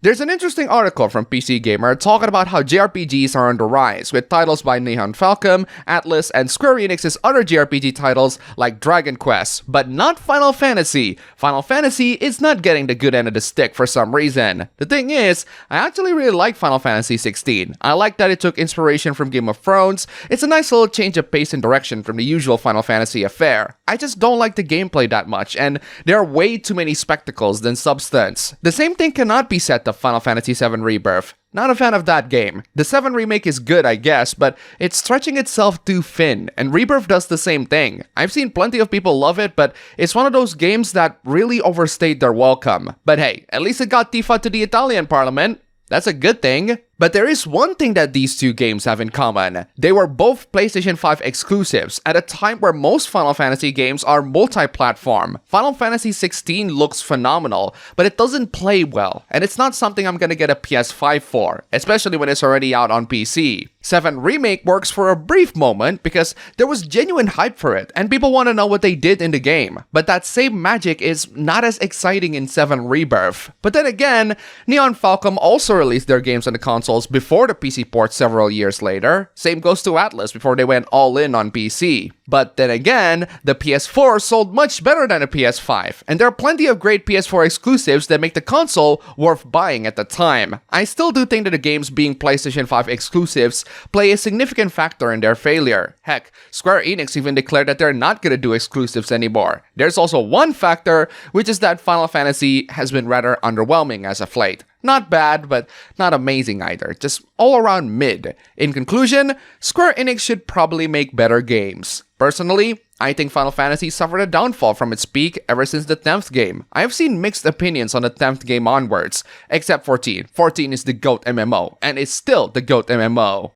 There's an interesting article from PC Gamer talking about how JRPGs are on the rise, with titles by Nihon Falcom, ATLUS, and Square Enix's other JRPG titles like Dragon Quest, but not Final Fantasy. Final Fantasy is not getting the good end of the stick for some reason. The thing is, I actually really like Final Fantasy XVI. I like that it took inspiration from Game of Thrones. It's a nice little change of pace and direction from the usual Final Fantasy affair. I just don't like the gameplay that much, and there are way too many spectacles than substance. The same thing cannot be said of Final Fantasy VII Rebirth. Not a fan of that game. The 7 Remake is good, I guess, but it's stretching itself too thin, and Rebirth does the same thing. I've seen plenty of people love it, but it's one of those games that really overstayed their welcome. But hey, at least it got Tifa to the Italian parliament. That's a good thing. But there is one thing that these two games have in common. They were both PlayStation 5 exclusives at a time where most Final Fantasy games are multi-platform. Final Fantasy XVI looks phenomenal, but it doesn't play well, and it's not something I'm gonna get a PS5 for, especially when it's already out on PC. 7 Remake works for a brief moment because there was genuine hype for it, and people want to know what they did in the game. But that same magic is not as exciting in 7 Rebirth. But then again, Nihon Falcom also released their games on the console before the PC port several years later. Same goes to ATLUS before they went all in on PC. But then again, the PS4 sold much better than the PS5, and there are plenty of great PS4 exclusives that make the console worth buying at the time. I still do think that the games being PlayStation 5 exclusives play a significant factor in their failure. Heck, Square Enix even declared that they're not gonna do exclusives anymore. There's also one factor, which is that Final Fantasy has been rather underwhelming as of late. Not bad, but not amazing either, just all around mid. In conclusion, Square Enix should probably make better games. Personally, I think Final Fantasy suffered a downfall from its peak ever since the 10th game. I have seen mixed opinions on the 10th game onwards, except 14. 14 is the GOAT MMO, and it's still the GOAT MMO.